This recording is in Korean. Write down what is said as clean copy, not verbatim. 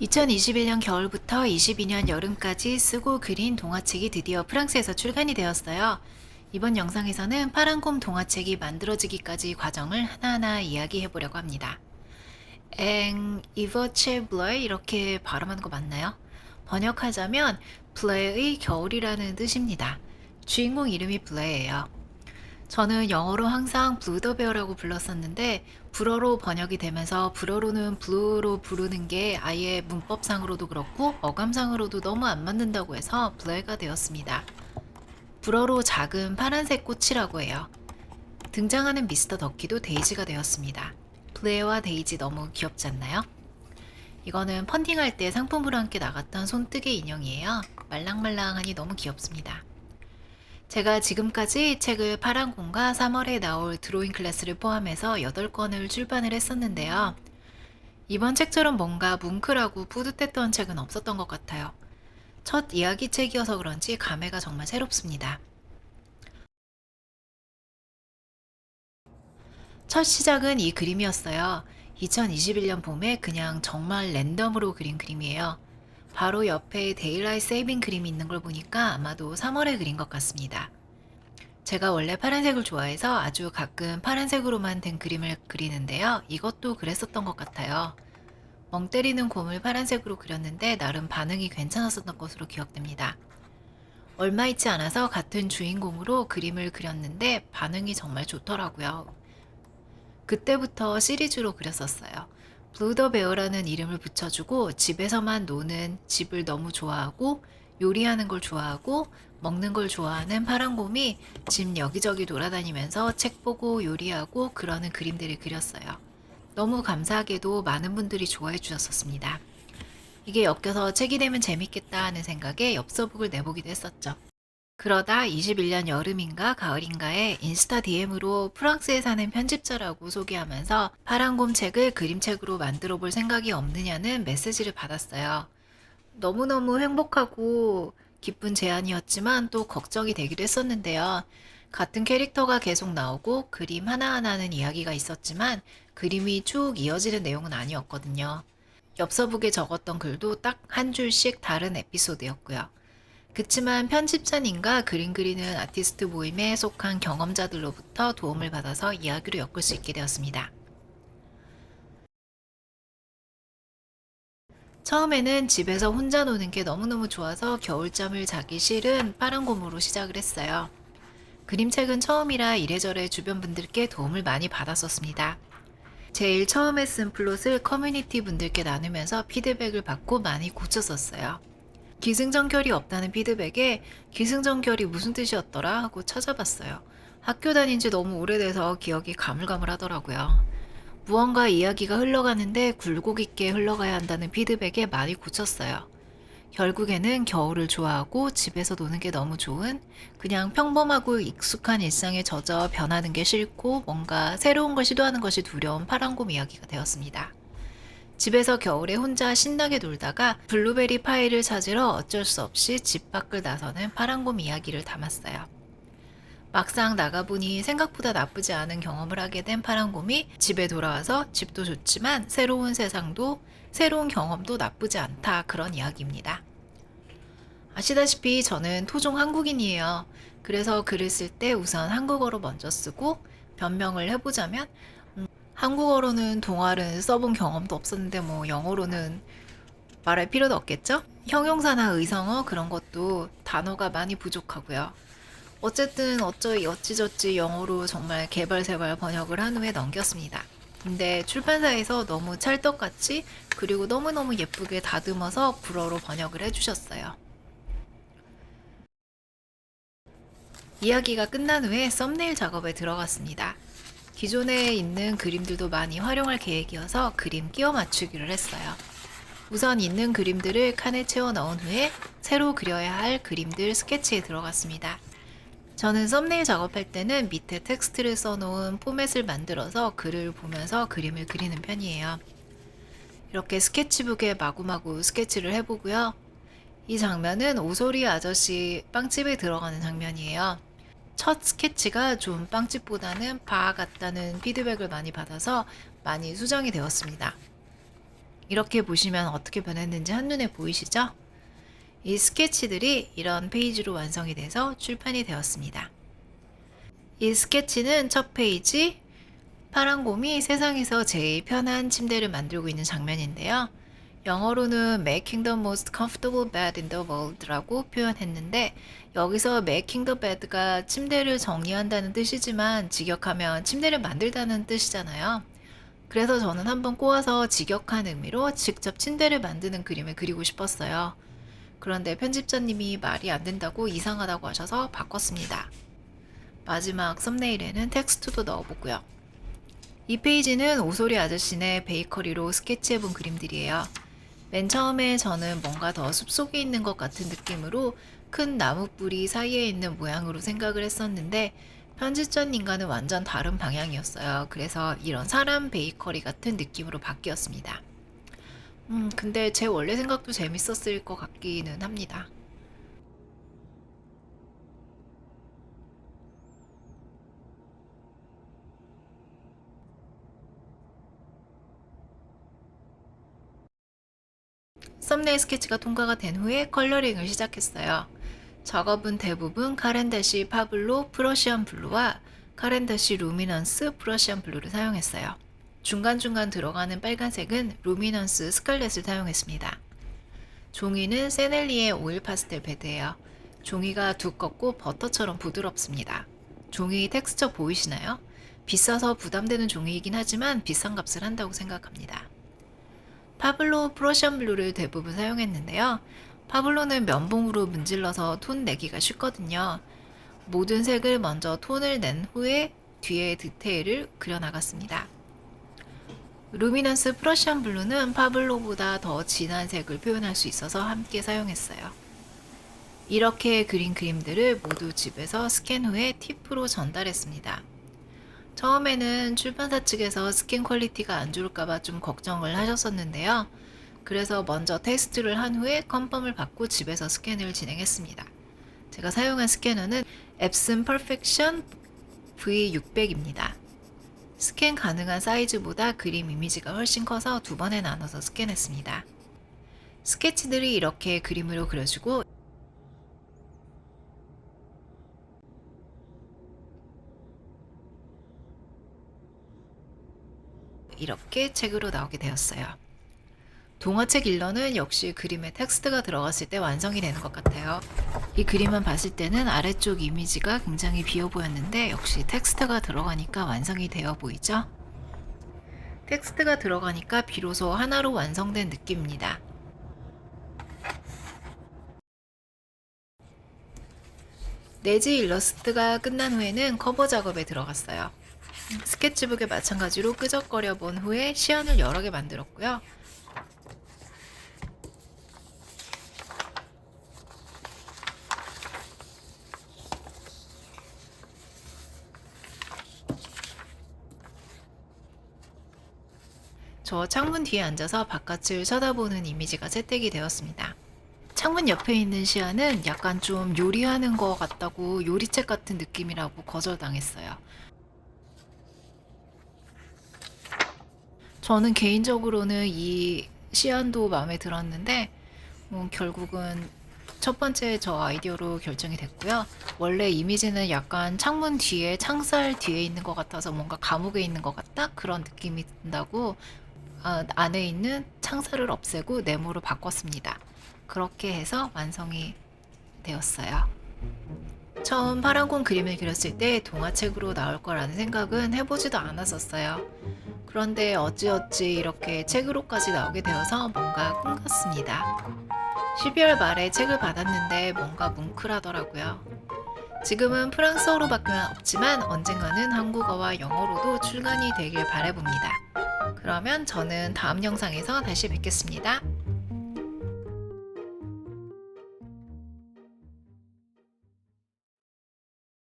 2021년 겨울부터 22년 여름까지 쓰고 그린 동화책이 드디어 프랑스에서 출간이 되었어요. 이번 영상에서는 파란곰 동화책이 만들어지기까지 과정을 하나하나 이야기해 보려고 합니다. 이버체 블레 이렇게 발음하는 거 맞나요? 번역하자면 블레의 겨울이라는 뜻입니다. 주인공 이름이 블레예요. 저는 영어로 항상 블루더베어라고 불렀었는데 불어로 번역이 되면서 불어로는 블루로 부르는 게 아예 문법상으로도 그렇고 어감상으로도 너무 안 맞는다고 해서 블레가 되었습니다. 불어로 작은 파란색 꽃이라고 해요. 등장하는 미스터 덕키도 데이지가 되었습니다. 블레와 데이지 너무 귀엽지 않나요? 이거는 펀딩할 때 상품으로 함께 나갔던 손뜨개 인형이에요. 말랑말랑하니 너무 귀엽습니다. 제가 지금까지 책을 파란곰과 3월에 나올 드로잉 클래스를 포함해서 8권을 출판을 했었는데요. 이번 책처럼 뭔가 뭉클하고 뿌듯했던 책은 없었던 것 같아요. 첫 이야기 책이어서 그런지 감회가 정말 새롭습니다. 첫 시작은 이 그림이었어요. 2021년 봄에 그냥 정말 랜덤으로 그린 그림이에요. 바로 옆에 데일라이트 세이빙 그림이 있는 걸 보니까 아마도 3월에 그린 것 같습니다. 제가 원래 파란색을 좋아해서 아주 가끔 파란색으로만 된 그림을 그리는데요. 이것도 그랬었던 것 같아요. 멍 때리는 곰을 파란색으로 그렸는데 나름 반응이 괜찮았었던 것으로 기억됩니다. 얼마 있지 않아서 같은 주인공으로 그림을 그렸는데 반응이 정말 좋더라고요. 그때부터 시리즈로 그렸었어요. 블루더 베어라는 이름을 붙여주고 집에서만 노는 집을 너무 좋아하고 요리하는 걸 좋아하고 먹는 걸 좋아하는 파란곰이 집 여기저기 돌아다니면서 책 보고 요리하고 그러는 그림들을 그렸어요. 너무 감사하게도 많은 분들이 좋아해 주셨었습니다. 이게 엮여서 책이 되면 재밌겠다 하는 생각에 엽서북을 내보기도 했었죠. 그러다 21년 여름인가 가을인가에 인스타 DM으로 프랑스에 사는 편집자라고 소개하면서 파란곰 책을 그림책으로 만들어 볼 생각이 없느냐는 메시지를 받았어요. 너무너무 행복하고 기쁜 제안이었지만 또 걱정이 되기도 했었는데요. 같은 캐릭터가 계속 나오고 그림 하나하나는 이야기가 있었지만 그림이 쭉 이어지는 내용은 아니었거든요. 엽서북에 적었던 글도 딱 한 줄씩 다른 에피소드였고요. 그치만 편집자님과 그림 그리는 아티스트 모임에 속한 경험자들로부터 도움을 받아서 이야기로 엮을 수 있게 되었습니다. 처음에는 집에서 혼자 노는 게 너무너무 좋아서 겨울잠을 자기 싫은 파란곰으로 시작을 했어요. 그림책은 처음이라 이래저래 주변 분들께 도움을 많이 받았었습니다. 제일 처음에 쓴 플롯을 커뮤니티 분들께 나누면서 피드백을 받고 많이 고쳤었어요. 기승전결이 없다는 피드백에 기승전결이 무슨 뜻이었더라 하고 찾아봤어요. 학교 다닌 지 너무 오래돼서 기억이 가물가물하더라고요. 무언가 이야기가 흘러가는데 굴곡 있게 흘러가야 한다는 피드백에 많이 고쳤어요. 결국에는 겨울을 좋아하고 집에서 노는 게 너무 좋은 그냥 평범하고 익숙한 일상에 젖어 변하는 게 싫고 뭔가 새로운 걸 시도하는 것이 두려운 파란곰 이야기가 되었습니다. 집에서 겨울에 혼자 신나게 놀다가 블루베리 파이를 찾으러 어쩔 수 없이 집 밖을 나서는 파란곰 이야기를 담았어요. 막상 나가보니 생각보다 나쁘지 않은 경험을 하게 된 파란곰이 집에 돌아와서 집도 좋지만 새로운 세상도 새로운 경험도 나쁘지 않다 그런 이야기입니다. 아시다시피 저는 토종 한국인이에요. 그래서 글을 쓸 때 우선 한국어로 먼저 쓰고 변명을 해보자면 한국어로는 동화를 써본 경험도 없었는데 뭐 영어로는 말할 필요도 없겠죠? 형용사나 의성어 그런 것도 단어가 많이 부족하고요. 어쨌든 어찌저찌 영어로 정말 개발세발 번역을 한 후에 넘겼습니다. 근데 출판사에서 너무 찰떡같이 그리고 너무너무 예쁘게 다듬어서 불어로 번역을 해주셨어요. 이야기가 끝난 후에 썸네일 작업에 들어갔습니다. 기존에 있는 그림들도 많이 활용할 계획이어서 그림 끼워 맞추기를 했어요. 우선 있는 그림들을 칸에 채워 넣은 후에 새로 그려야 할 그림들 스케치에 들어갔습니다. 저는 썸네일 작업할 때는 밑에 텍스트를 써놓은 포맷을 만들어서 글을 보면서 그림을 그리는 편이에요. 이렇게 스케치북에 마구마구 스케치를 해보고요. 이 장면은 오소리 아저씨 빵집에 들어가는 장면이에요. 첫 스케치가 좀 빵집보다는 바 같다는 피드백을 많이 받아서 많이 수정이 되었습니다. 이렇게 보시면 어떻게 변했는지 한눈에 보이시죠? 이 스케치들이 이런 페이지로 완성이 돼서 출판이 되었습니다. 이 스케치는 첫 페이지, 파란 곰이 세상에서 제일 편한 침대를 만들고 있는 장면인데요. 영어로는 Making the most comfortable bed in the world라고 표현했는데, 여기서 Making the bed가 침대를 정리한다는 뜻이지만 직역하면 침대를 만들다는 뜻이잖아요. 그래서 저는 한번 꼬아서 직역한 의미로 직접 침대를 만드는 그림을 그리고 싶었어요. 그런데 편집자님이 말이 안 된다고 이상하다고 하셔서 바꿨습니다. 마지막 썸네일에는 텍스트도 넣어보고요. 이 페이지는 오소리 아저씨네 베이커리로 스케치해본 그림들이에요. 맨 처음에 저는 뭔가 더 숲속에 있는 것 같은 느낌으로 큰 나무 뿌리 사이에 있는 모양으로 생각을 했었는데, 편집자님과는 완전 다른 방향이었어요. 그래서 이런 사람 베이커리 같은 느낌으로 바뀌었습니다. 근데 제 원래 생각도 재밌었을 것 같기는 합니다. 썸네일 스케치가 통과가 된 후에 컬러링을 시작했어요. 작업은 대부분 카렌다시 파블로 프러시안 블루와 카렌다시 루미넌스 프러시안 블루를 사용했어요. 중간중간 들어가는 빨간색은 루미넌스 스칼렛을 사용했습니다. 종이는 세넬리의 오일 파스텔 베드예요. 종이가 두껍고 버터처럼 부드럽습니다. 종이 텍스처 보이시나요? 비싸서 부담되는 종이이긴 하지만 비싼 값을 한다고 생각합니다. 파블로 프러시안 블루를 대부분 사용했는데요. 파블로는 면봉으로 문질러서 톤 내기가 쉽거든요. 모든 색을 먼저 톤을 낸 후에 뒤에 디테일을 그려나갔습니다. 루미넌스 프러시안 블루는 파블로보다 더 진한 색을 표현할 수 있어서 함께 사용했어요. 이렇게 그린 그림들을 모두 집에서 스캔 후에 팁으로 전달했습니다. 처음에는 출판사 측에서 스캔 퀄리티가 안 좋을까봐 좀 걱정을 하셨었는데요. 그래서 먼저 테스트를 한 후에 컨펌을 받고 집에서 스캔을 진행했습니다. 제가 사용한 스캐너는 앱슨 퍼펙션 V600입니다. 스캔 가능한 사이즈보다 그림 이미지가 훨씬 커서 두 번에 나눠서 스캔했습니다. 스케치들이 이렇게 그림으로 그려지고, 이렇게 책으로 나오게 되었어요. 동화책 일러는 역시 그림에 텍스트가 들어갔을 때 완성이 되는 것 같아요. 이 그림만 봤을 때는 아래쪽 이미지가 굉장히 비어 보였는데 역시 텍스트가 들어가니까 완성이 되어 보이죠? 텍스트가 들어가니까 비로소 하나로 완성된 느낌입니다. 내지 일러스트가 끝난 후에는 커버 작업에 들어갔어요. 스케치북에 마찬가지로 끄적거려 본 후에 시안을 여러 개 만들었고요. 저 창문 뒤에 앉아서 바깥을 쳐다보는 이미지가 채택이 되었습니다. 창문 옆에 있는 시안은 약간 좀 요리하는 것 같다고 요리책 같은 느낌이라고 거절당했어요. 저는 개인적으로는 이 시안도 마음에 들었는데 결국은 첫 번째 저 아이디어로 결정이 됐고요. 원래 이미지는 약간 창문 뒤에 창살 뒤에 있는 것 같아서 뭔가 감옥에 있는 것 같다 그런 느낌이 든다고 안에 있는 창살을 없애고 네모로 바꿨습니다. 그렇게 해서 완성이 되었어요. 처음 파란공 그림을 그렸을 때 동화책으로 나올 거라는 생각은 해보지도 않았었어요. 그런데 어찌어찌 이렇게 책으로까지 나오게 되어서 뭔가 꿈 같습니다. 12월 말에 책을 받았는데 뭔가 뭉클하더라고요. 지금은 프랑스어로 바뀌면 없지만 언젠가는 한국어와 영어로도 출간이 되길 바라봅니다. 그러면 저는 다음 영상에서 다시 뵙겠습니다.